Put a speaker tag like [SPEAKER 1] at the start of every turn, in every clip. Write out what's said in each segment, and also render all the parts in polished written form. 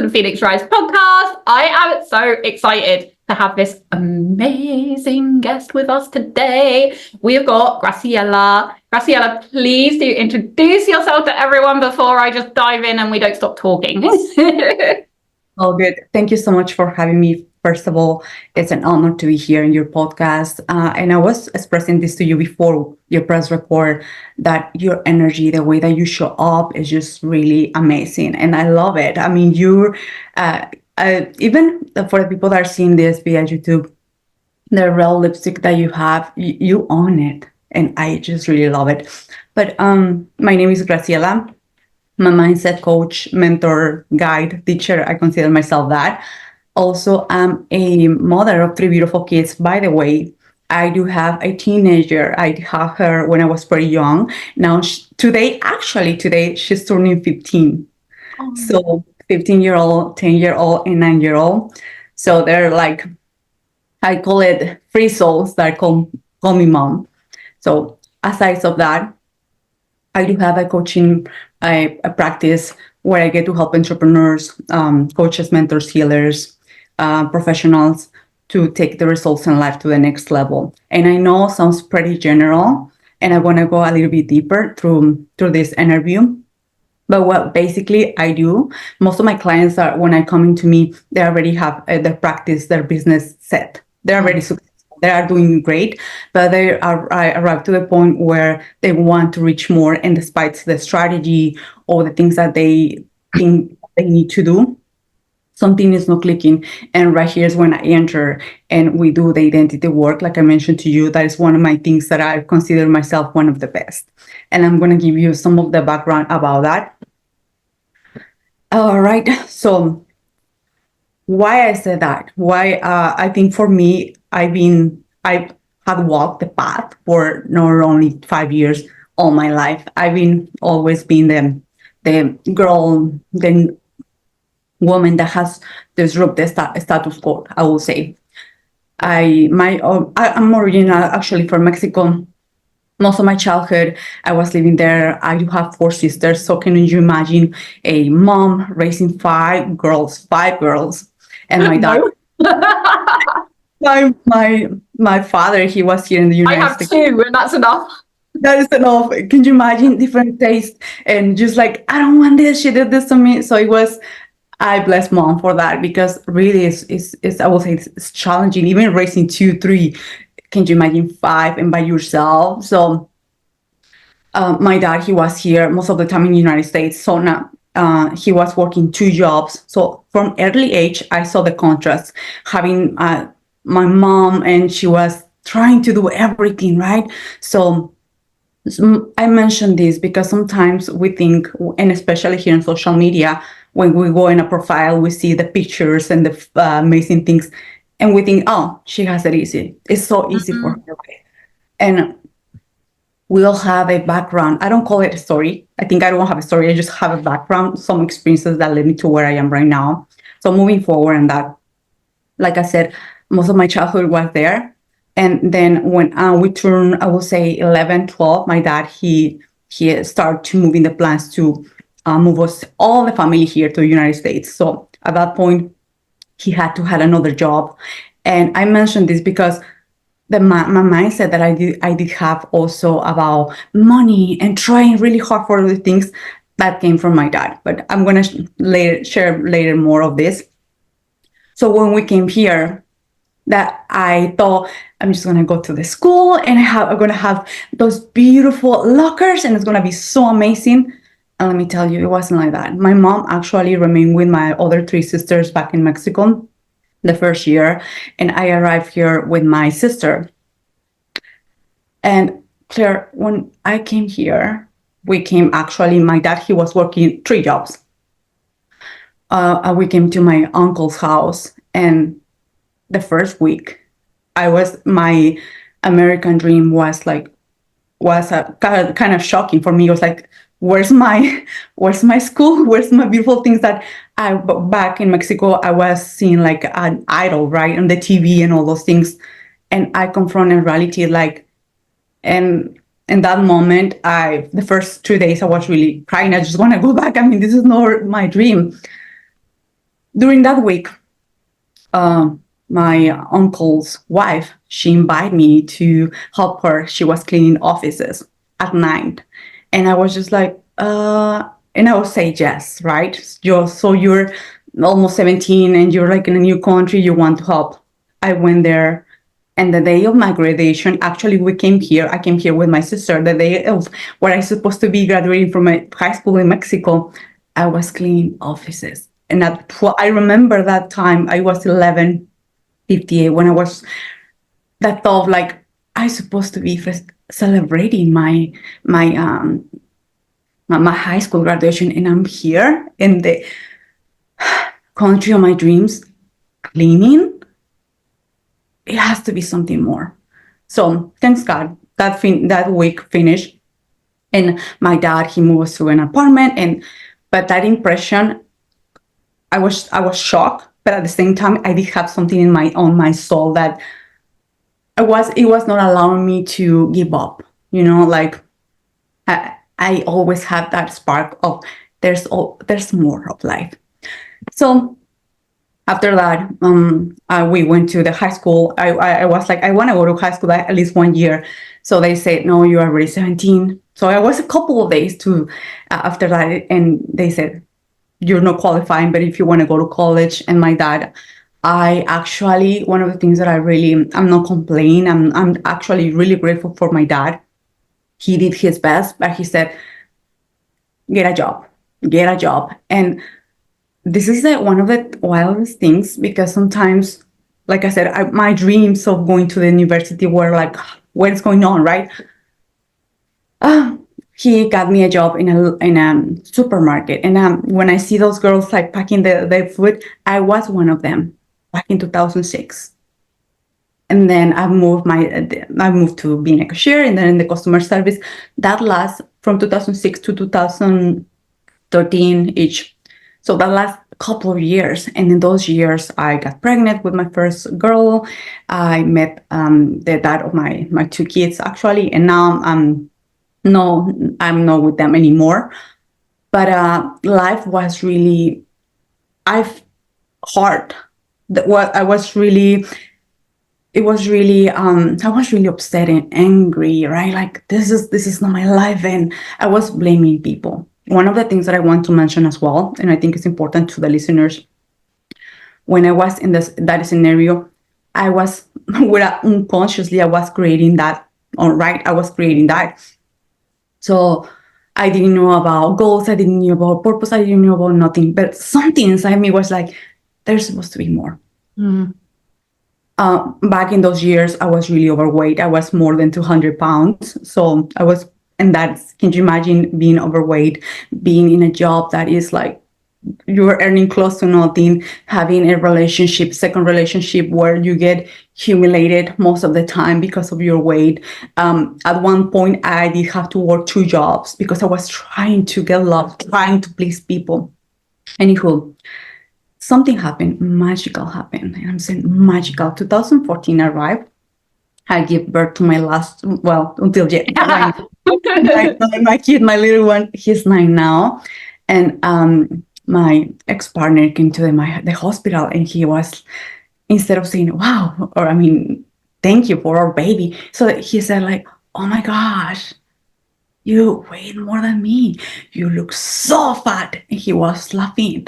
[SPEAKER 1] to the Phoenix Rise podcast. I am so excited to have this amazing guest with us today. We've got Graciela. Graciela, please do introduce yourself to everyone before I just dive in and we don't stop talking.
[SPEAKER 2] Oh, good. Thank you so much for having me. First of all, it's an honor to be here in your podcast. And I was expressing this to you before your press report, that your energy, the way that you show up is just really amazing. And I love it. I mean, even for the people that are seeing this via YouTube, the real lipstick that you have, you own it. And I just really love it. But my name is Graciela. I'm a mindset coach, mentor, guide, teacher. I consider myself that. Also, I'm a mother of 3 beautiful kids. By the way, I do have a teenager. I have her when I was pretty young. Now, today, she's turning 15. Oh. So 15-year-old, 10-year-old, and 9-year-old. So they're like, I call it free souls that call me mom. So aside of that, I do have a coaching a practice where I get to help entrepreneurs, coaches, mentors, healers, professionals to take the results in life to the next level. And I know it sounds pretty general, and I want to go a little bit deeper through this interview. But what basically I do, most of my clients are, when I come into me, they already have their practice, their business set. They're already successful. They are doing great, but they arrive to the point where they want to reach more, and despite the strategy or the things that they think they need to do, something is not clicking. And right here is when I enter and we do the identity work. Like I mentioned to you, that is one of my things that I consider myself one of the best. And I'm going to give you some of the background about that. All right. So why I said that? Why I think for me, I have walked the path for not only 5 years, all my life. I've always been the girl, the woman that has disrupted the status quo, I will say. I'm original actually from Mexico. Most of my childhood, I was living there. I do have 4 sisters. So can you imagine a mom raising 5 girls, and my dad. My father, he was here in the United States.
[SPEAKER 1] I have 2, and that's enough.
[SPEAKER 2] That is enough. Can you imagine different tastes? And just like, I don't want this. She did this to me. So I bless mom for that, because really it's I will say it's challenging. Even raising 2, 3. Can you imagine 5 and by yourself? So my dad, he was here most of the time in the United States. So now he was working 2 jobs. So from early age, I saw the contrast, having my mom, and she was trying to do everything, right? So I mentioned this because sometimes we think, and especially here on social media, when we go in a profile, we see the pictures and the amazing things, and we think, oh, she has it easy. It's so easy for her. And we all have a background. I don't call it a story. I think I don't have a story. I just have a background, some experiences that led me to where I am right now. So moving forward, and that, like I said, most of my childhood was there. And then when we turned, I will say 11, 12, my dad, he started to moving the plans to move us, all the family, here to the United States. So at that point, he had to have another job. And I mentioned this because my mindset that I did have also about money and trying really hard for the things, that came from my dad. But I'm going to share later more of this. So when we came here, that I thought, I'm just going to go to the school and I'm going to have those beautiful lockers and it's going to be so amazing. And let me tell you, it wasn't like that. My mom actually remained with my other 3 sisters back in Mexico the first year. And I arrived here with my sister. And Claire, when I came here, my dad, he was working 3 jobs. We came to my uncle's house, and the first week, my American dream was kind of shocking for me. It was like, where's my school? Where's my beautiful things that back in Mexico, I was seeing like an idol, right? On the TV and all those things. And I confronted reality, and in that moment, the first 2 days, I was really crying. I just want to go back. I mean, this is not my dream. during that week, my uncle's wife, she invited me to help her. She was cleaning offices at night. And I was just like, and I would say yes, right? So you're almost 17 and you're like in a new country, you want to help. I went there. And the day of my graduation, actually, I came here with my sister. The day of where I was supposed to be graduating from my high school in Mexico, I was cleaning offices. And I remember that time, I was 11:58 when I was, that thought of like, I supposed to be celebrating my my high school graduation, and I'm here in the country of my dreams cleaning. It has to be something more. So thanks God that week finished, and my dad, he moved to an apartment, but that impression, I was shocked, but at the same time I did have something in my soul that it was not allowing me to give up. Like I always had that spark of there's more of life. So after that, we went to the high school. I was like, I want to go to high school at least 1 year. So they said, no, you are already 17. So I was a couple of days to after that, and they said, you're not qualifying, but if you want to go to college. And my dad, I actually, one of the things that I'm not complaining. I'm actually really grateful for my dad. He did his best, but he said, get a job. And this is one of the wildest things, because sometimes, like I said, my dreams of going to the university were like, what's going on, right? He got me a job in a supermarket, and when I see those girls like packing their food, I was one of them back in 2006. And then I moved to being a cashier, and then in the customer service. That lasts from 2006 to 2013 each. So that last couple of years, and in those years, I got pregnant with my first girl. I met the dad of my two kids, actually, and now I'm not with them anymore. But life was really, hard. I was really upset and angry, right? Like this is not my life, and I was blaming people. One of the things that I want to mention as well, and I think it's important to the listeners, when I was in that scenario, I was unconsciously I was creating that. All right, I was creating that. So I didn't know about goals. I didn't know about purpose. I didn't know about nothing. But something inside me was like, there's supposed to be more. Mm. Back in those years, I was really overweight. I was more than 200 pounds. So I was, and can you imagine being overweight, being in a job that is like, you're earning close to nothing, having a second relationship where you get humiliated most of the time because of your weight. At one point, I did have to work 2 jobs because I was trying to get love, trying to please people. Anywho, something happened, magical happened. And I'm saying magical. 2014 arrived. I gave birth to my last, well, until yet. My kid, my little one, he's 9 now. And my ex-partner came to the hospital, and he was, instead of saying, wow, or thank you for our baby. So he said like, oh my gosh, you weigh more than me. You look so fat. And he was laughing.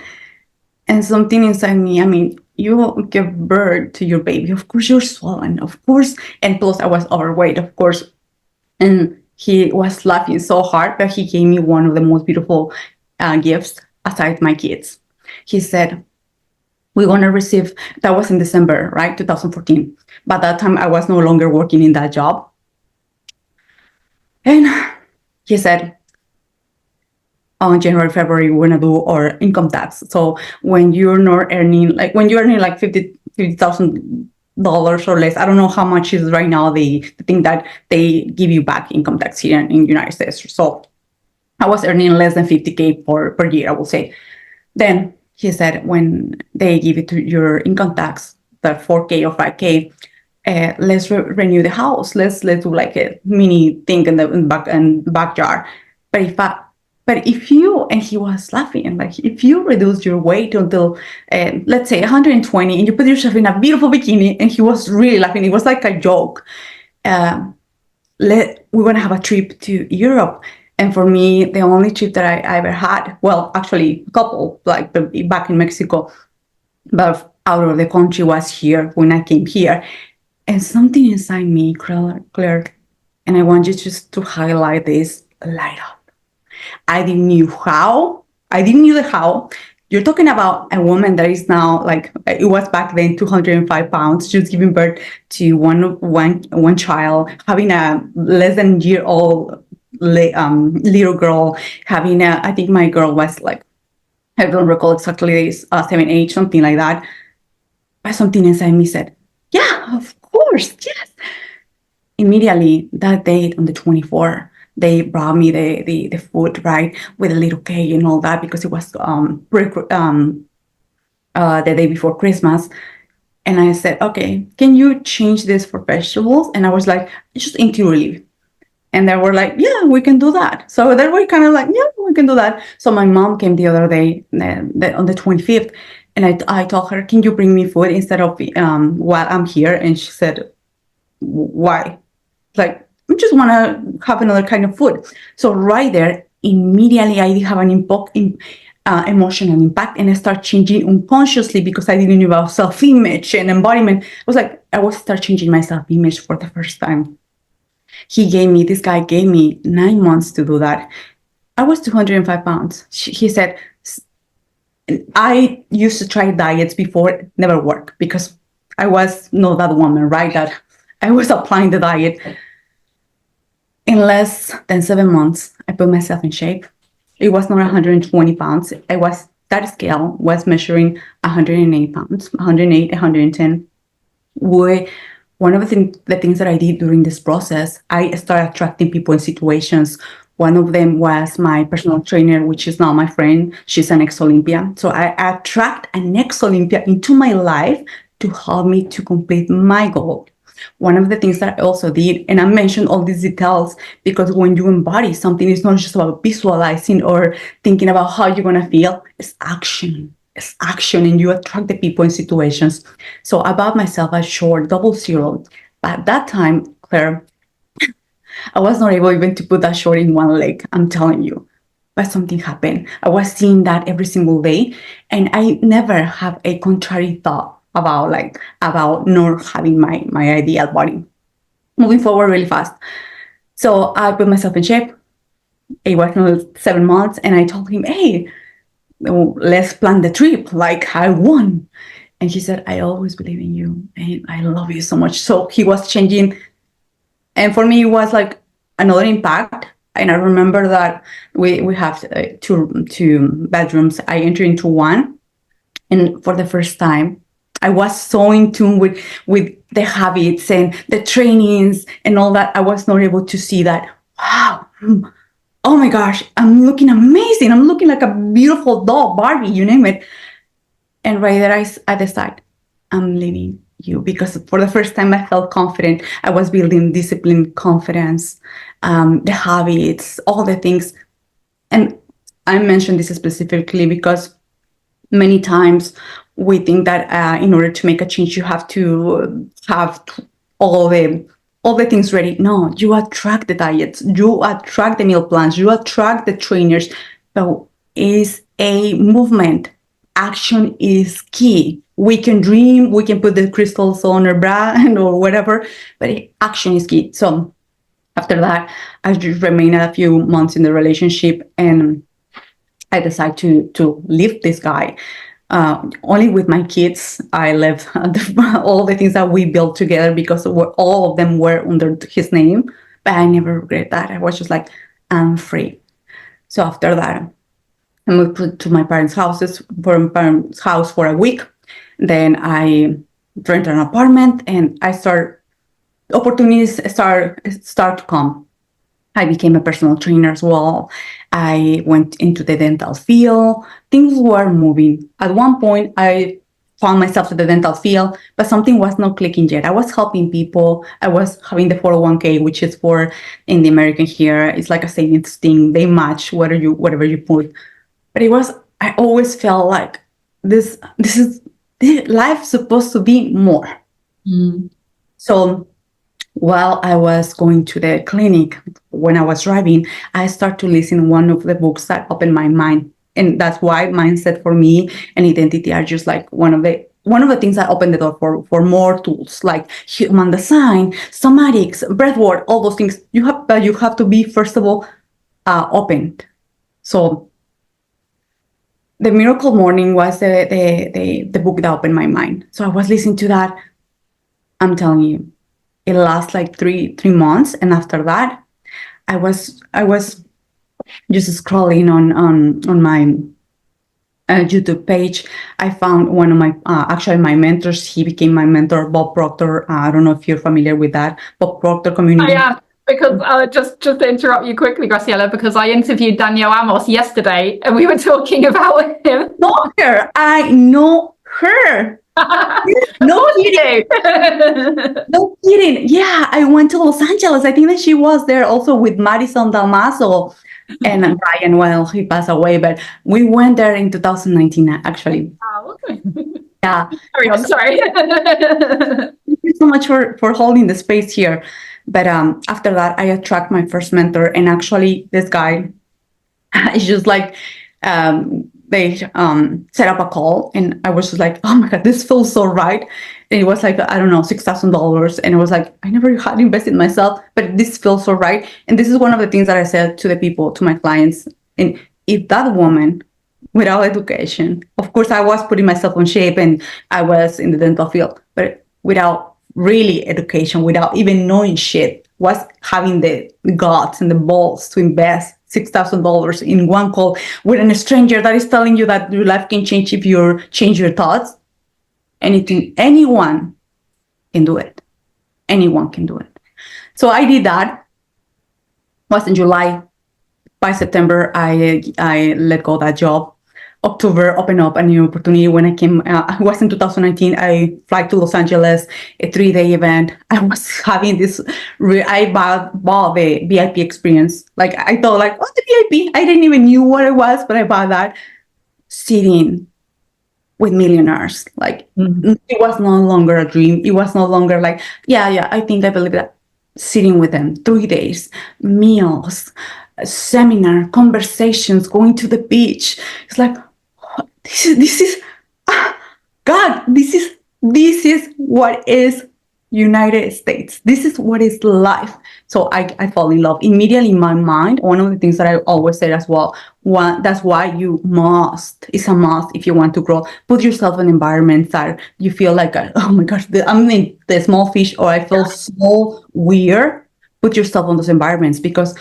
[SPEAKER 2] And something inside me, you give birth to your baby. Of course, you're swollen, of course. And plus, I was overweight, of course. And he was laughing so hard that he gave me one of the most beautiful gifts aside my kids. He said, we're going to receive, that was in December, right? 2014. By that time, I was no longer working in that job. And he said, on January, February, we're going to do our income tax. So when you're not earning, like $50,000 or less, I don't know how much is right now the thing that they give you back income tax here in the United States. So I was earning less than 50K per year, I will say. Then he said, when they give it to your income tax, the 4K or 5K, let's renew the house. Let's do like a mini thing in the backyard. But But and he was laughing, like, if you reduce your weight until, let's say 120, and you put yourself in a beautiful bikini, and he was really laughing. It was like a joke. We want to have a trip to Europe. And for me, the only trip that I ever had, well, actually a couple, like back in Mexico, but out of the country was here when I came here. And something inside me, Claire, and I want you just to highlight this, light up. I didn't knew how. I didn't knew the how. You're talking about a woman that is now, like, it was back then, 205 pounds, just giving birth to one child, having a less than year old little girl, having I think my girl was like, I don't recall exactly this, 7, 8, something like that. But something inside me said, yeah, of course, yes. Immediately that day on the 24th, they brought me the food, right, with a little cake and all that, because it was the day before Christmas. And I said, okay, can you change this for vegetables? And I was like, just into relief. And they were like, yeah, we can do that. So they were kind of like, yeah, we can do that. So my mom came the other day on the 25th, and I told her, can you bring me food instead of while I'm here? And she said, why? Like, I just want to have another kind of food. So right there, immediately I did have an emotional impact, and I start changing unconsciously, because I didn't know about self-image and embodiment. I was like, I was start changing my self-image for the first time. This guy gave me 9 months to do that. I was 205 pounds. He said, I used to try diets before, it never worked, because I was not that woman, right? That I was applying the diet. In less than 7 months, I put myself in shape. It was not 120 pounds. That scale was measuring 108 pounds, 108, 110. One of the things that I did during this process, I started attracting people in situations. One of them was my personal trainer, which is now my friend. She's an ex-Olympian. So I attract an ex-Olympian into my life to help me to complete my goal. One of the things that I also did, and I mentioned all these details because when you embody something, it's not just about visualizing or thinking about how you're going to feel. It's action. It's action, and you attract the people in situations. So about myself, I short 00. But at that time, Claire, I was not able even to put that short in one leg, I'm telling you. But something happened. I was seeing that every single day, and I never have a contrary thought about not having my ideal body. Moving forward really fast. So I put myself in shape. It was not 7 months, and I told him, hey, let's plan the trip. Like, I won. And he said, I always believe in you, and I love you so much. So he was changing. And for me, it was like another impact. And I remember that we have two bedrooms. I entered into one. And for the first time, I was so in tune with the habits and the trainings and all that. I was not able to see that, wow, oh my gosh, I'm looking amazing. I'm looking like a beautiful doll, Barbie, you name it. And right there, I decide, I'm leaving you, because for the first time I felt confident. I was building discipline, confidence, the habits, all the things. And I mentioned this specifically because many times we think that in order to make a change, you have to have all the things ready. No, you attract the diets, you attract the meal plans, you attract the trainers. So it's a movement. Action is key. We can dream, we can put the crystals on our bra or whatever, but action is key. So after that, I just remained a few months in the relationship, and I decided to leave this guy. Only with my kids, I left all the things that we built together, because all of them were under his name. But I never regret that. I was just like, I'm free. So after that, I moved to my parents' house for a week. Then I rented an apartment, and opportunities start to come. I became a personal trainer as well. I went into the dental field. Things were moving. At one point, I found myself in the dental field, but something was not clicking yet. I was helping people. I was having the 401k, which is for in the American here. It's like a savings thing. They match whatever you put. But I always felt like this life's supposed to be more.
[SPEAKER 1] Mm.
[SPEAKER 2] So while I was going to the clinic, when I was driving, I started to listen to one of the books that opened my mind. And that's why mindset for me and identity are just like one of the things that open the door for more tools like human design, somatics, breathwork, all those things. You have to be, first of all, open. So the Miracle Morning was the book that opened my mind. So I was listening to that. I'm telling you, it lasts like three months, and after that, I was just scrolling on my YouTube page. I found one of my actually my mentors. He became my mentor, Bob Proctor. I don't know if you're familiar with that, Bob Proctor community.
[SPEAKER 1] I am, because just to interrupt you quickly, Graciela, because I interviewed Danielle Amos yesterday, and we were talking about him.
[SPEAKER 2] I know her. No kidding. No kidding. Yeah, I went to Los Angeles. I think that she was there also with Madison Dalmaso and Brian. Well, he passed away, but we went there in 2019, actually.
[SPEAKER 1] Oh, okay.
[SPEAKER 2] Yeah.
[SPEAKER 1] Sorry, I'm sorry.
[SPEAKER 2] Thank you so much for holding the space here. But after that, I attract my first mentor, and actually, this guy is just like they set up a call, and I was just like, oh my God, this feels so right. And it was like, I don't know, $6,000. And it was like, I never had invested in myself, but this feels so right. And this is one of the things that I said to the people, to my clients. And if that woman, without education, of course, I was putting myself on shape and I was in the dental field, but without really education, without even knowing shit, was having the guts and the balls to invest $6,000 in one call with a stranger that is telling you that your life can change if you change your thoughts. Anyone can do it. Anyone can do it. So I did that. It was in July. By September, I let go of that job. October opened up a new opportunity. When I came, I was in 2019. I fly to Los Angeles, a 3-day event. I was having this. I bought the VIP experience. Like I thought, like, oh, the VIP. I didn't even knew what it was, but I bought that. Sitting with millionaires, like it was no longer a dream. It was no longer like, yeah, I think I believe that. Sitting with them, 3 days, meals, seminar, conversations, going to the beach. It's like, this is God, this is what is United States. This is what is life. So I fall in love immediately in my mind. One of the things that I always say as well, that's why it's a must if you want to grow. Put yourself in environments that you feel like, oh my gosh, I'm in the small fish, or I feel so weird. Put yourself in those environments, because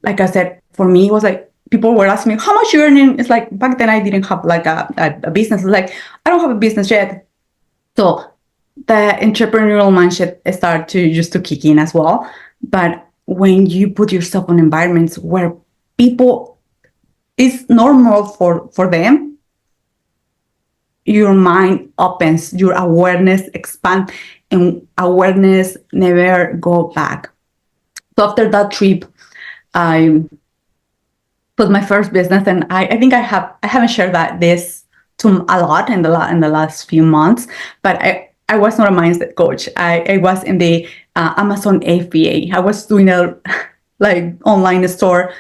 [SPEAKER 2] like I said, for me, it was like, people were asking me, how much you're earning? It's like, back then I didn't have like a business. It's like, I don't have a business yet. So the entrepreneurial mindset started to kick in as well. But when you put yourself in environments where people, it's normal for them, your mind opens, your awareness expands, and awareness never go back. So after that trip, I put my first business, and I think I haven't shared this to a lot in the last few months, but I was not a mindset coach. I was in the Amazon FBA. I was doing a like online store.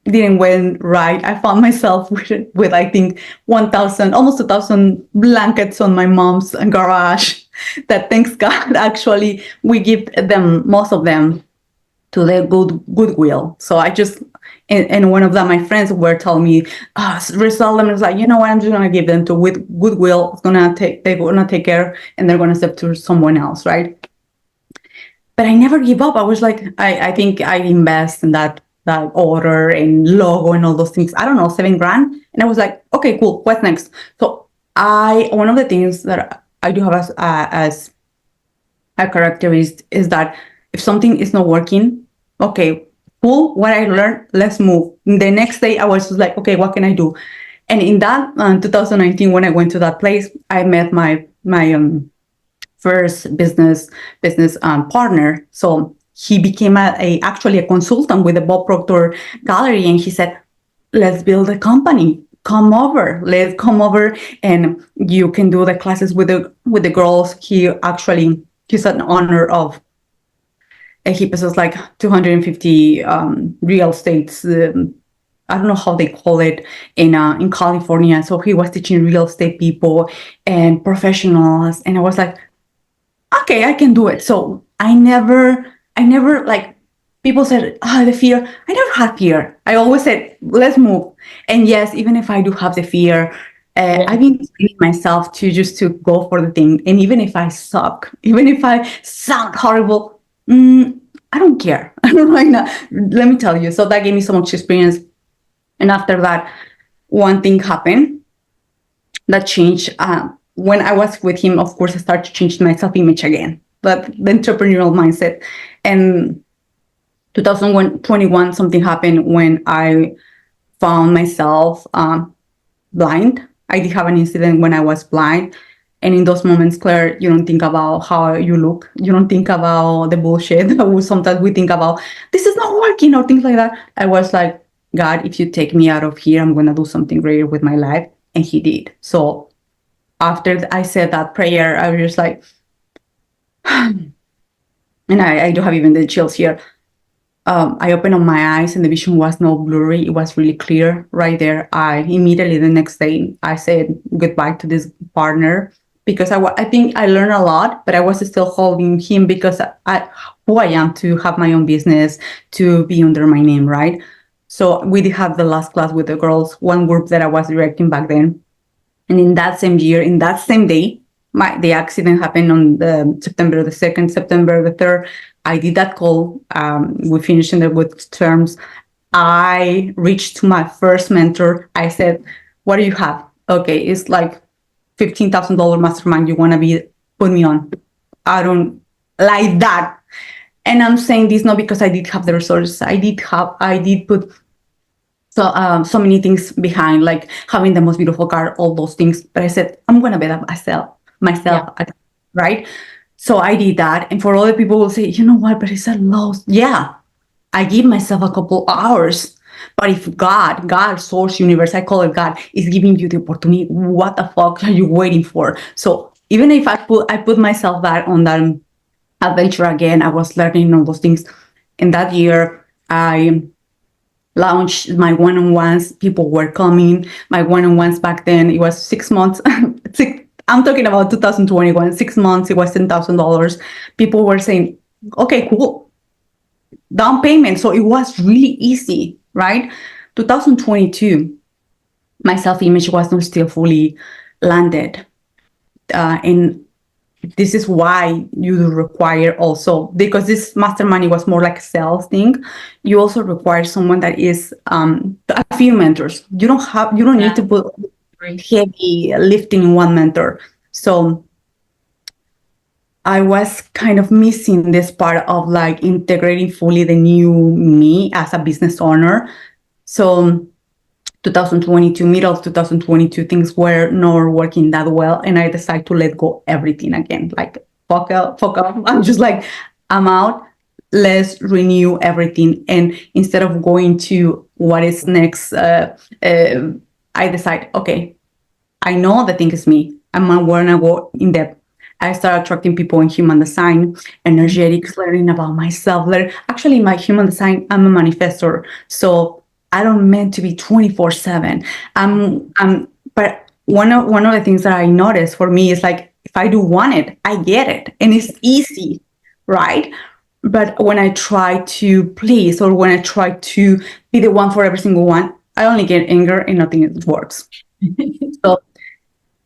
[SPEAKER 2] Didn't went right. I found myself with I think 1,000, almost 2,000 blankets on my mom's garage. That, thanks God, actually we give them, most of them, to the Goodwill. So I just, and one of them, my friends were telling me, resell them. It's like, you know what, I'm just gonna give them to Goodwill. They're gonna take care, and they're gonna sell to someone else, right? But I never give up. I was like, I think I invest in that order and logo and all those things. I don't know, $7,000, and I was like, okay, cool. What's next? So one of the things that I do have as a characteristic is that if something is not working, okay, cool, what I learned, let's move. The next day I was just like, okay, what can I do? And in that 2019, when I went to that place, I met my first business partner. So he became actually a consultant with the Bob Proctor Gallery, and he said, "Let's build a company. Come over. Let's come over, and you can do the classes with the girls." He's an owner of. He possesses like 250 real estates. I don't know how they call it in California. So he was teaching real estate people and professionals, and I was like, okay, I can do it. So I never like, people said, the fear. I never had fear. I always said, let's move. And yes, even if I do have the fear, I've been training myself to go for the thing. And even if I suck, even if I sound horrible, I don't care. Right now, let me tell you. So that gave me so much experience. And after that, one thing happened that changed. When I was with him, of course, I started to change my self-image again, but the entrepreneurial mindset. And 2021, something happened when I found myself blind. I did have an incident when I was blind. And in those moments, Claire, you don't think about how you look. You don't think about the bullshit that sometimes we think about, this is not working, or things like that. I was like, God, if you take me out of here, I'm going to do something greater with my life. And he did. So after I said that prayer, I was just like, and I do have even the chills here. I opened up my eyes and the vision was not blurry. It was really clear right there. I immediately the next day, I said goodbye to this partner because I think I learned a lot, but I was still holding him because who I am to have my own business, to be under my name, right? So we did have the last class with the girls, one group that I was directing back then. And in that same year, in that same day, the accident happened on September the 2nd, September the 3rd. I did that call. We finished in the good terms. I reached to my first mentor. I said, what do you have? Okay, it's like $15,000 mastermind. You want to put me on? I don't like that. And I'm saying this not because I did have the resources. I did put so many things behind, like having the most beautiful car, all those things. But I said, I'm going to bet on myself, right? So I did that. And for other people will say, you know what, but it's a loss. Yeah, I give myself a couple hours. But if God, source, universe, I call it God, is giving you the opportunity, what the fuck are you waiting for? So even if I put myself back on that adventure again, I was learning all those things. In that year, I launched my one-on-ones. People were coming. My one-on-ones back then, it was 6 months. I'm talking about 2021, 6 months, it was $10,000. People were saying, okay, cool. Down payment. So it was really easy, right? 2022, my self-image was not still fully landed. And this is why you require also, because this mastermind was more like a sales thing, you also require someone that is a few mentors. You don't need to put heavy lifting in one mentor. So I was kind of missing this part of like integrating fully the new me as a business owner. So 2022, middle of 2022, things were not working that well. And I decided to let go everything again. Like, fuck up. I'm just like, I'm out. Let's renew everything. And instead of going to what is next, I decide, okay, I know the thing is me. I'm going to go in depth. I started attracting people in human design, energetics, learning about myself. Actually, my human design, I'm a manifestor. So I don't meant to be 24/7. But one of the things that I noticed for me is like, if I do want it, I get it. And it's easy, right? But when I try to please, or when I try to be the one for every single one, I only get anger and nothing works. So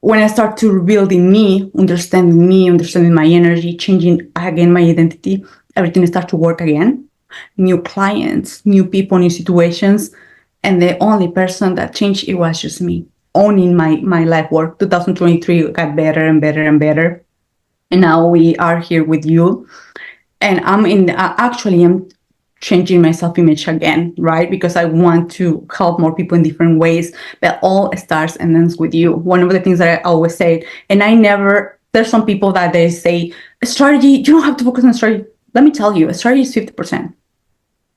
[SPEAKER 2] when I start to rebuilding me, understanding my energy, changing again my identity, everything starts to work again. New clients, new people, new situations. And the only person that changed, it was just me owning my life work. 2023 got better and better and better. And now we are here with you. And I'm changing my self-image again, right? Because I want to help more people in different ways, but all starts and ends with you. One of the things that I always say, and there's some people that they say, strategy, you don't have to focus on strategy. Let me tell you, a strategy is 50%.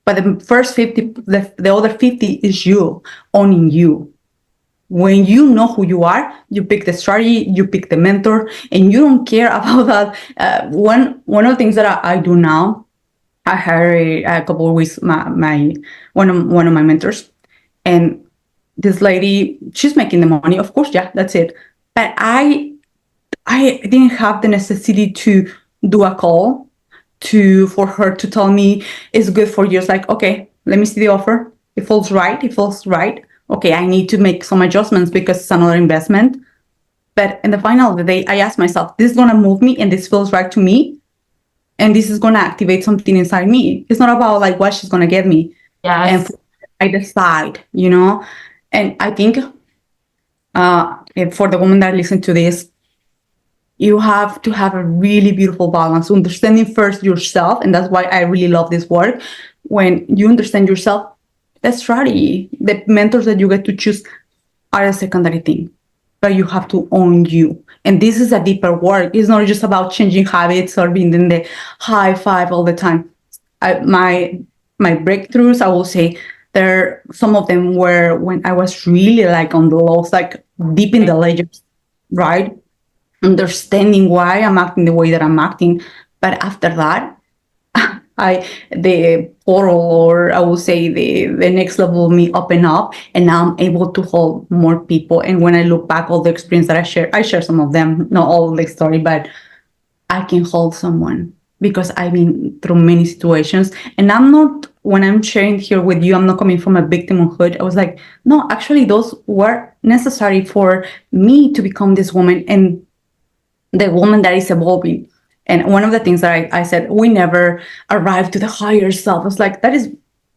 [SPEAKER 2] But the first 50, the other 50 is you, owning you. When you know who you are, you pick the strategy, you pick the mentor, and you don't care about that. One of the things that I do now, I hired a couple of weeks one of my mentors, and this lady, she's making the money, of course, yeah, that's it. But I didn't have the necessity to do a call for her to tell me it's good for you. It's like, okay, let me see the offer. It feels right. Okay, I need to make some adjustments because it's another investment. But in the final of the day, I asked myself, this is gonna move me and this feels right to me. And this is gonna activate something inside me. It's not about like what she's gonna get me.
[SPEAKER 1] Yes.
[SPEAKER 2] And I decide, And I think for the woman that listen to this, you have to have a really beautiful balance, understanding first yourself. And that's why I really love this work. When you understand yourself, the strategy, the mentors that you get to choose are a secondary thing, but you have to own you. And this is a deeper work. It's not just about changing habits or being in the high five all the time. My breakthroughs, I will say, some of them were when I was really like on the lows, like deep in the layers, right? Understanding why I'm acting the way that I'm acting. But after that, the portal, or I will say the next level of me open up, and now I'm able to hold more people. And when I look back, all the experience that I share some of them, not all the story, but I can hold someone because I've been through many situations. And when I'm sharing here with you, I'm not coming from a victimhood. I was like, no, actually, those were necessary for me to become this woman and the woman that is evolving. And one of the things that I said, we never arrive to the higher self. It's like, that is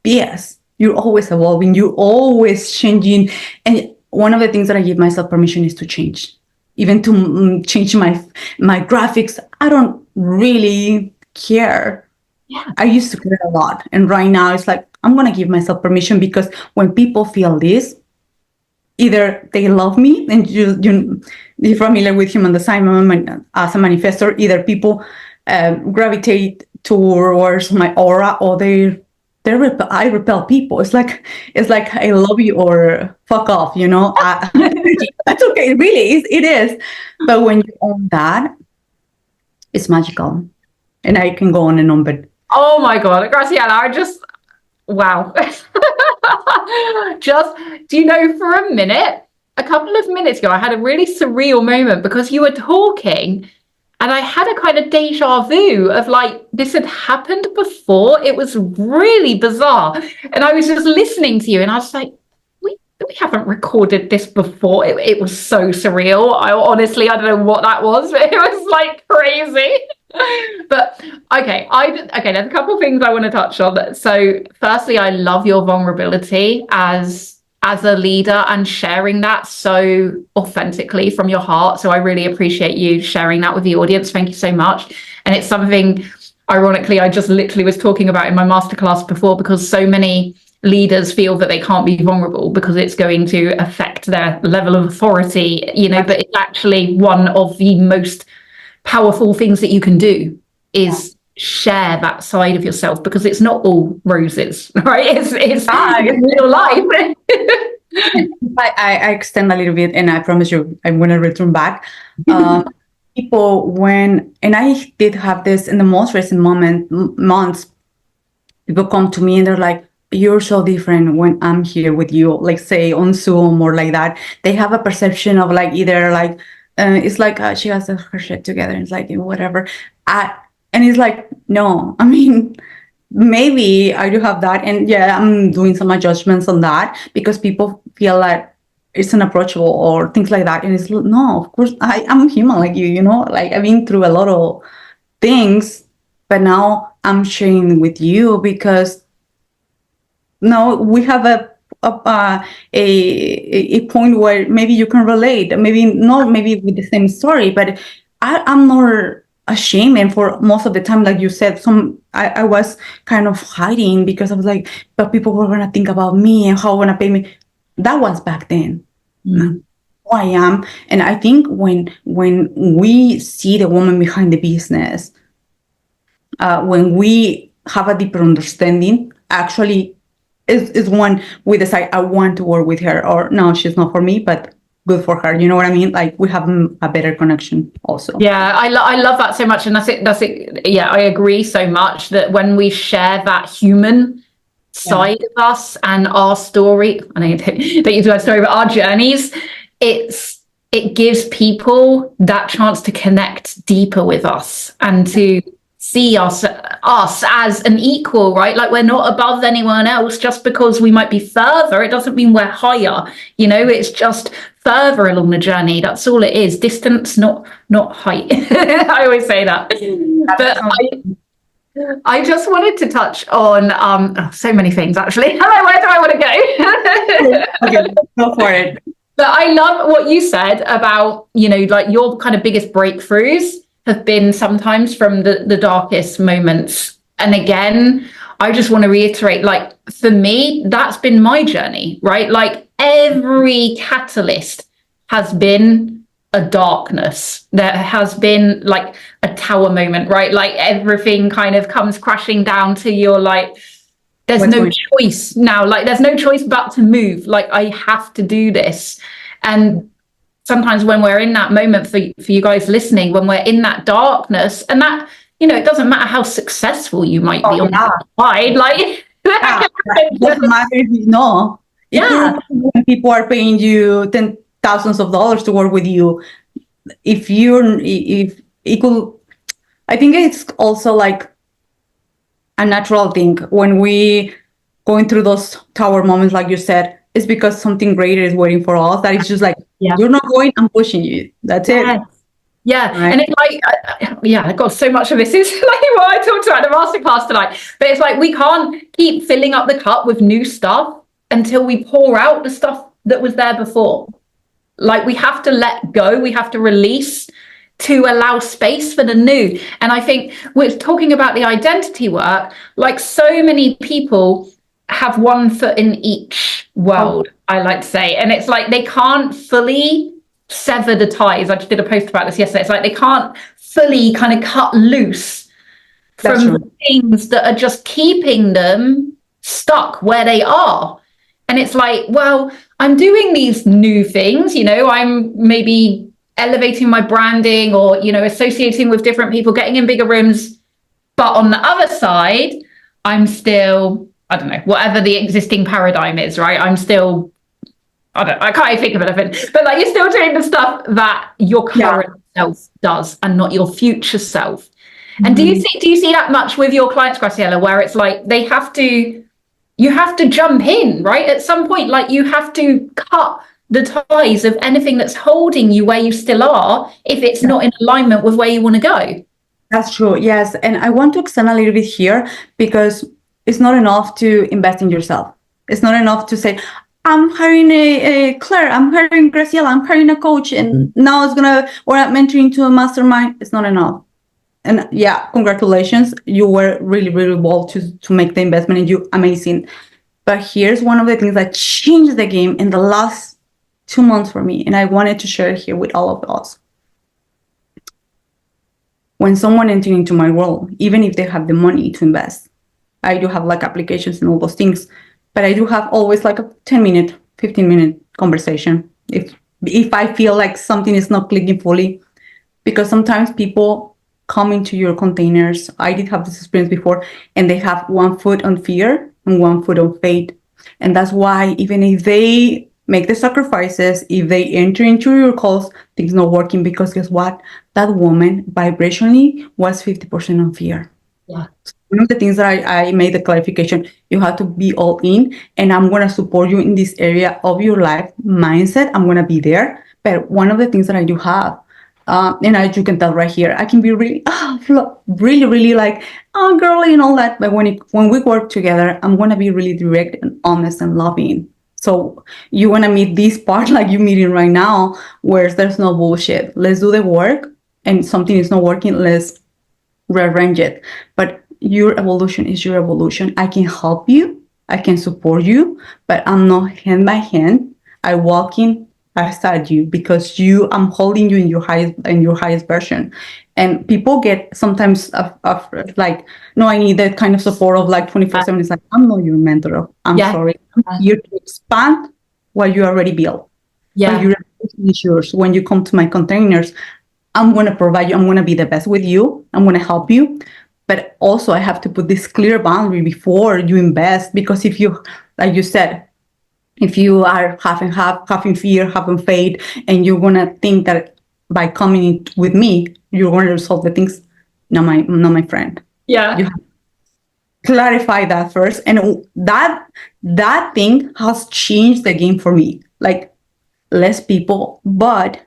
[SPEAKER 2] BS. You're always evolving. You're always changing. And one of the things that I give myself permission is to change. Even to change my graphics. I don't really care.
[SPEAKER 1] Yeah.
[SPEAKER 2] I used to care a lot. And right now it's like, I'm going to give myself permission, because when people feel this, either they love me, and you're familiar with human design as a manifestor, either people gravitate towards my aura, or I repel people. It's like I love you or fuck off, That's okay, really, it is. But when you own that, it's magical. And I can go on and on, but
[SPEAKER 1] Oh my God, Graciela, wow. For a couple of minutes ago, I had a really surreal moment because you were talking and I had a kind of deja vu of like, this had happened before. It was really bizarre. And I was just listening to you and I was like, we haven't recorded this before. It was so surreal. I don't know what that was, but it was like crazy. But okay, there's a couple of things I want to touch on. So firstly, I love your vulnerability as a leader and sharing that so authentically from your heart. So I really appreciate you sharing that with the audience. Thank you so much. And it's something, ironically, I just literally was talking about in my masterclass before, because so many leaders feel that they can't be vulnerable because it's going to affect their level of authority, but it's actually one of the most powerful things that you can do is share that side of yourself, because it's not all roses, right? It's real life.
[SPEAKER 2] I extend a little bit, and I promise you I'm going to return back. People, and I did have this in the most recent months, people come to me and they're like, you're so different when I'm here with you, like say on Zoom or like that. They have a perception of like either like, it's like she has her shit together. And it's like, whatever. And it's like, no, I mean, maybe I do have that. And yeah, I'm doing some adjustments on that because people feel like it's unapproachable or things like that. And it's no, of course, I'm human like you, like I've been through a lot of things, but now I'm sharing with you because now we have a point where maybe you can relate, maybe not, maybe with the same story, but I'm not ashamed. And for most of the time, like you said, I was kind of hiding because I was like, but people were going to think about me and how going to pay me. That was back then.
[SPEAKER 1] Mm.
[SPEAKER 2] Who I am. And I think when we see the woman behind the business, when we have a deeper understanding, actually is when we decide I want to work with her, or no, she's not for me, but good for her. You know what I mean? Like we have a better connection also.
[SPEAKER 1] Yeah, I love that so much, and that's it. Yeah, I agree so much that when we share that human side of us and our story, I know don't use our story, but our journeys, it gives people that chance to connect deeper with us and to see us as an equal, right? Like we're not above anyone else just because we might be further. It doesn't mean we're higher, you know, it's just further along the journey. That's all it is. Distance, not height. I always say that. But I just wanted to touch on so many things actually. Where do I want to go?
[SPEAKER 2] Okay, go for it.
[SPEAKER 1] But I love what you said about, you know, like your kind of biggest breakthroughs have been sometimes from the darkest moments. And again, I just want to reiterate, like for me, that's been my journey, right? Like every catalyst has been a darkness. There has been like a tower moment, right? Like everything kind of comes crashing down to your like, there's no choice now. Like there's no choice but to move. Like I have to do this. And sometimes when we're in that moment, for you guys listening, when we're in that darkness, and that, you know, it doesn't matter how successful you might be on the side, like
[SPEAKER 2] it doesn't matter if you know. When people are paying you thousands of dollars to work with you, if it could, I think it's also like a natural thing when we going through those tower moments, like you said, it's because something greater is waiting for us. That it's just like, you're not going, I'm pushing you. That's it.
[SPEAKER 1] Yeah. Right. And it's like, I got so much of this. It's like what I talked about in the masterclass tonight. But it's like, we can't keep filling up the cup with new stuff until we pour out the stuff that was there before. Like we have to let go. We have to release to allow space for the new. And I think we're talking about the identity work, like so many people have one foot in each world, I like to say. And it's like they can't fully sever the ties. I just did a post about this yesterday. It's like they can't fully kind of cut loose from the things that are just keeping them stuck where they are. And it's like, well, I'm doing these new things, you know, I'm maybe elevating my branding or, you know, associating with different people, getting in bigger rooms. But on the other side, I'm still, I don't know, whatever the existing paradigm is, right? I'm still, I can't even think of anything, but like you're still doing the stuff that your current self does and not your future self. Mm-hmm. And do you see that much with your clients, Graciela, where it's like you have to jump in, right? At some point, like you have to cut the ties of anything that's holding you where you still are if it's not in alignment with where you want to go.
[SPEAKER 2] That's true. Yes. And I want to extend a little bit here because it's not enough to invest in yourself. It's not enough to say, I'm hiring a Claire, I'm hiring Graciela, I'm hiring a coach, and now I'm entering into a mastermind. It's not enough. And yeah, congratulations. You were really, really bold to make the investment in you. Amazing. But here's one of the things that changed the game in the last 2 months for me. And I wanted to share it here with all of us. When someone enters into my world, even if they have the money to invest, I do have like applications and all those things, but I do have always like a 10-minute, 15-minute conversation. If I feel like something is not clicking fully, because sometimes people come into your containers. I did have this experience before, and they have one foot on fear and one foot on faith. And that's why even if they make the sacrifices, if they enter into your calls, things not working, because guess what? That woman vibrationally was 50% on fear.
[SPEAKER 1] Yeah.
[SPEAKER 2] So one of the things that I made the clarification, you have to be all in, and I'm going to support you in this area of your life mindset. I'm going to be there. But one of the things that I do have, and you can tell right here, I can be really, really like, girly and all that. But when we work together, I'm going to be really direct and honest and loving. So you want to meet this part like you're meeting right now, where there's no bullshit. Let's do the work. and something is not working, let's rearrange it. But your evolution is your evolution. I can help you, I can support you, but I'm not hand by hand. I walk in beside you because I'm holding you in your highest version. And people get sometimes like, no, I need that kind of support of like 24/7. It's like, I'm not your mentor. I'm sorry. I'm here to expand what you already built. But your reputation is yours. When you come to my containers, I'm going to provide you. I'm going to be the best with you. I'm going to help you. But also, I have to put this clear boundary before you invest. Because if you, like you said, if you are having fear, having faith, and you're going to think that by coming with me, you're going to resolve the things, not my friend.
[SPEAKER 1] Yeah.
[SPEAKER 2] You have to clarify that first. And that thing has changed the game for me. Like, less people, but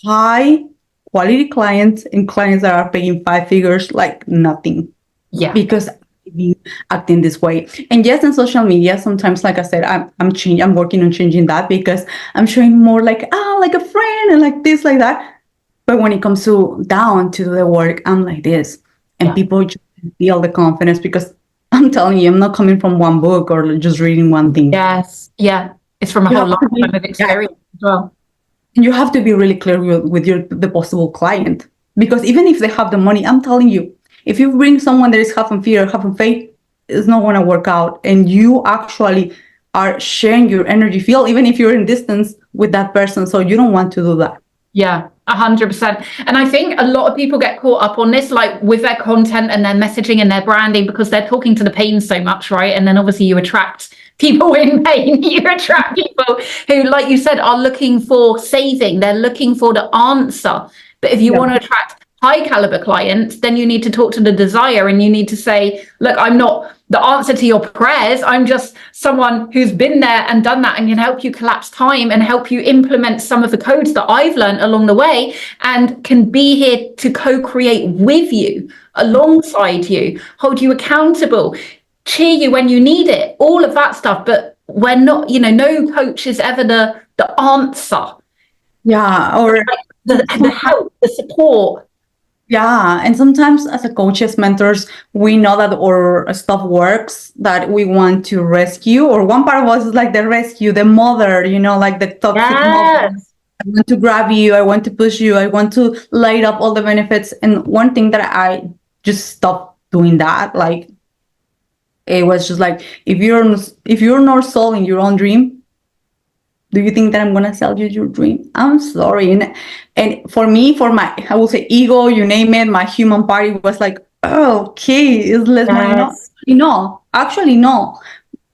[SPEAKER 2] high quality clients and clients that are paying 5 figures like nothing.
[SPEAKER 1] Yeah.
[SPEAKER 2] Because I've been acting this way. And yes, in social media, sometimes, like I said, I'm working on changing that because I'm showing more like a friend and like this, like that. But when it comes down to the work, I'm like this. And people just feel the confidence because I'm telling you, I'm not coming from one book or just reading one thing.
[SPEAKER 1] Yes. Yeah. It's from a whole lifetime of experience as well.
[SPEAKER 2] You have to be really clear with the possible client, because even if they have the money, I'm telling you, if you bring someone that is half in fear, half in faith, it's not going to work out. And you actually are sharing your energy field, even if you're in distance with that person. So you don't want to do that.
[SPEAKER 1] Yeah, 100%. And I think a lot of people get caught up on this, like with their content and their messaging and their branding, because they're talking to the pain so much, right? And then obviously you attract people in pain. You attract people who, like you said, are looking for saving. They're looking for the answer. But if you want to attract high caliber clients, then you need to talk to the desire, and you need to say, look, I'm not the answer to your prayers. I'm just someone who's been there and done that and can help you collapse time and help you implement some of the codes that I've learned along the way, and can be here to co-create with you, alongside you, hold you accountable, cheer you when you need it, all of that stuff. But we're not, no coach is ever the answer.
[SPEAKER 2] Yeah, or
[SPEAKER 1] the help, the support.
[SPEAKER 2] Yeah, and sometimes as a coaches, mentors, we know that our stuff works, that we want to rescue, or one part of us is like the rescue, the mother, like the toxic mother. I want to grab you, I want to push you, I want to light up all the benefits. And one thing that I just stopped doing that, like, it was just like, if you're not solving your own dream, do you think that I'm gonna sell you your dream? I'm sorry. And for me, for my, I will say, ego, you name it, my human part was like, oh, okay, it's less money. No, actually, no.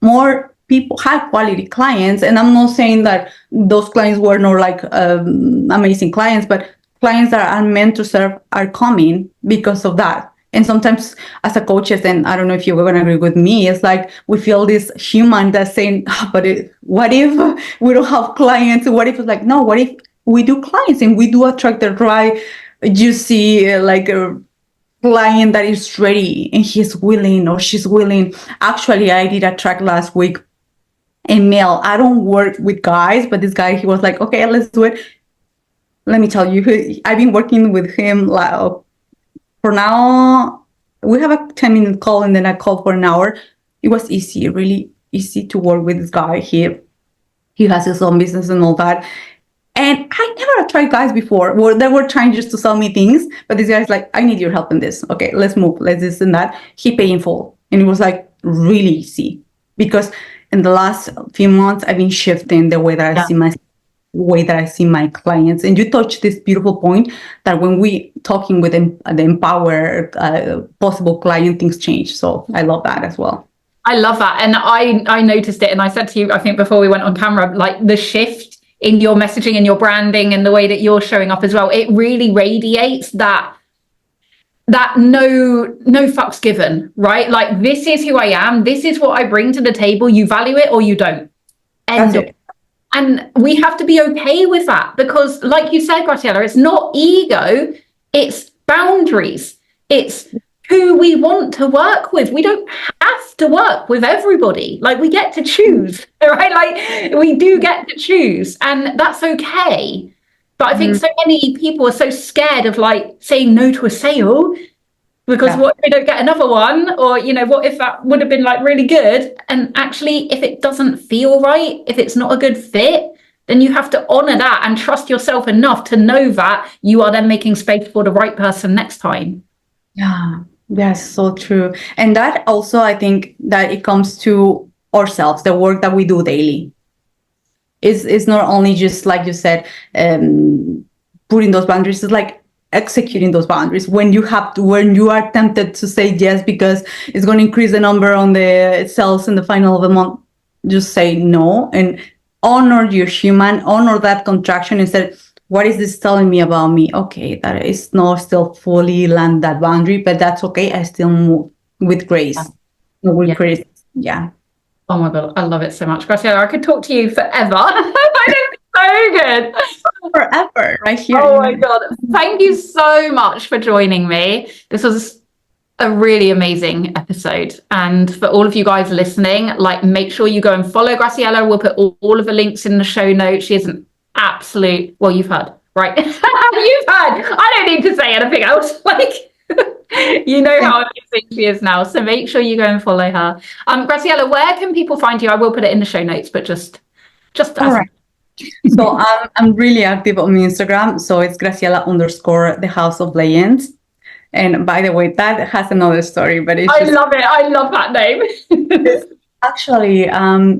[SPEAKER 2] More people, high quality clients. And I'm not saying that those clients were not like amazing clients, but clients that are meant to serve are coming because of that. And sometimes as a coaches, and I don't know if you're going to agree with me, it's like we feel this human that's saying, what if we don't have clients? What if it's like, no, what if we do clients and we do attract the right, you see like a client that is ready and he's willing or she's willing. Actually, I did a track last week, a male. I don't work with guys, but this guy, he was like, okay, let's do it. Let me tell you, I've been working with him like, for now, we have a 10-minute call and then a call for an hour. It was easy, really easy to work with this guy. He has his own business and all that. And I never tried guys before where they were trying just to sell me things. But this guy's like, I need your help in this. Okay, let's move. Let's this and that. He paid in full. And it was like really easy. Because in the last few months, I've been shifting the way that I see my clients. And you touched this beautiful point that when we talking with the empowered possible client, things change. So I love that as well.
[SPEAKER 1] I love that. And I noticed it. And I said to you, I think before we went on camera, like the shift in your messaging and your branding and the way that you're showing up as well, it really radiates that no fucks given, right? Like, this is who I am. This is what I bring to the table. You value it or you don't. And we have to be okay with that, because like you said, Graciela, it's not ego, it's boundaries. It's who we want to work with. We don't have to work with everybody. Like, we get to choose, right? Like, we do get to choose, and that's okay. But I think so many people are so scared of like saying no to a sale because what if they don't get another one? Or, you know, what if that would have been like really good? And actually, if it doesn't feel right, if it's not a good fit, then you have to honor that and trust yourself enough to know that you are then making space for the right person next time.
[SPEAKER 2] Yeah, that's so true. And that also, I think that it comes to ourselves, the work that we do daily. Is not only just like you said, putting those boundaries, it's like executing those boundaries when you have to, when you are tempted to say yes because it's going to increase the number on the sales in the final of the month. Just say no and honor your human, honor that contraction instead. What is this telling me about me? Okay, that is not still fully land that boundary, but that's okay. I still move with grace, with grace. Yeah.
[SPEAKER 1] Oh my God, I love it so much. Graciela, I could talk to you forever. I think so good.
[SPEAKER 2] Forever, right here.
[SPEAKER 1] Oh my God. Thank you so much for joining me. This was a really amazing episode. And for all of you guys listening, like make sure you go and follow Graciela. We'll put all of the links in the show notes. She is an absolute, well, you've heard, right? You've heard. I don't need to say anything else. Like, you know how amazing she is now. So make sure you go and follow her. Graciela, where can people find you? I will put it in the show notes, but just
[SPEAKER 2] all right. So I'm really active on Instagram. So it's Graciela _ the House of Legends. And by the way, that has another story, but it's
[SPEAKER 1] I love it. I love that name.
[SPEAKER 2] Actually,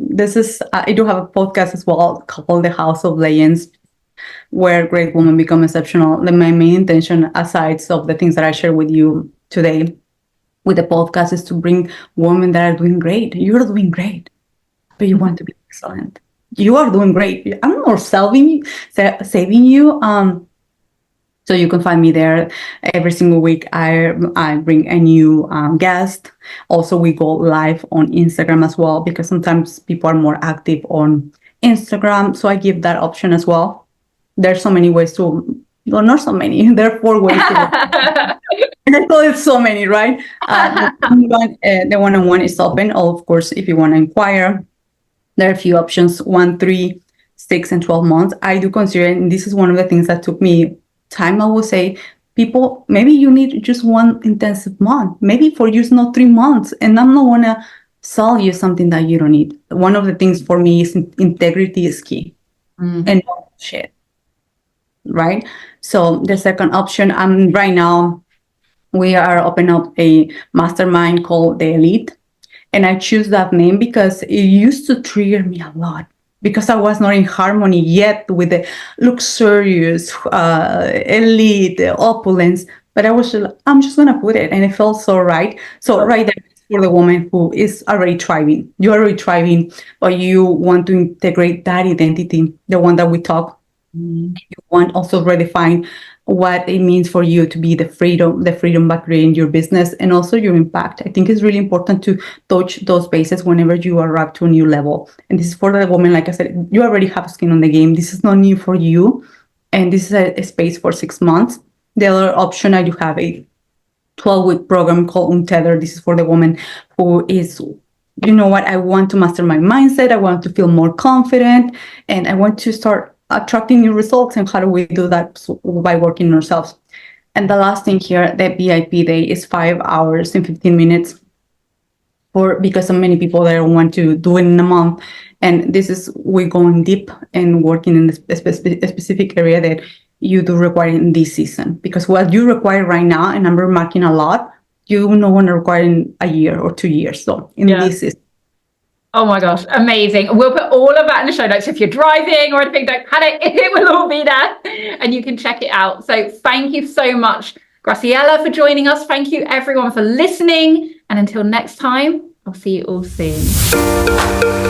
[SPEAKER 2] this is I do have a podcast as well called The House of Legends, where great women become exceptional. My main intention, aside of the things that I share with you today with the podcast, is to bring women that are doing great. You're doing great, but you want to be excellent. You are doing great. I'm not saving you. So you can find me there every single week. I bring a new guest. Also, we go live on Instagram as well because sometimes people are more active on Instagram. So I give that option as well. There's so many ways to, well, not so many. There are 4 ways to. It's so many, right? The one-on-one is open. Of course, if you want to inquire, there are a few options: 1, 3, 6, and 12 months. I do consider, and this is one of the things that took me time. I will say, people, maybe you need just 1 intensive month. Maybe for you it's not 3 months, and I'm not gonna sell you something that you don't need. One of the things for me is integrity is key, and no shit, right? So the second option, right now we are opening up a mastermind called the Elite, and I choose that name because it used to trigger me a lot, because I was not in harmony yet with the luxurious, elite, the opulence. But I'm just going to put it. And it felt so right. So right there for the woman who is already thriving. You're already thriving, but you want to integrate that identity, the one that we talk. You want also redefine what it means for you to be the freedom by creating your business and also your impact. I think it's really important to touch those bases whenever you arrive to a new level. And this is for the woman, like I said, you already have skin on the game. This is not new for you. And this is a space for 6 months. The other option, I do have a 12-week program called Untethered. This is for the woman who is, you know what, I want to master my mindset. I want to feel more confident, and I want to start attracting new results. And how do we do that? By working on ourselves. And the last thing here, the VIP day is 5 hours and 15 minutes because so many people there want to do it in a month. And this is, we're going deep and working in a specific area that you do require in this season, because what you require right now, and I'm remarking a lot, you no one require in a year or 2 years. So in this season.
[SPEAKER 1] Oh my gosh, amazing. We'll put all of that in the show notes. If you're driving or anything, don't panic. It will all be there and you can check it out. So thank you so much, Graciela, for joining us. Thank you everyone for listening. And until next time, I'll see you all soon.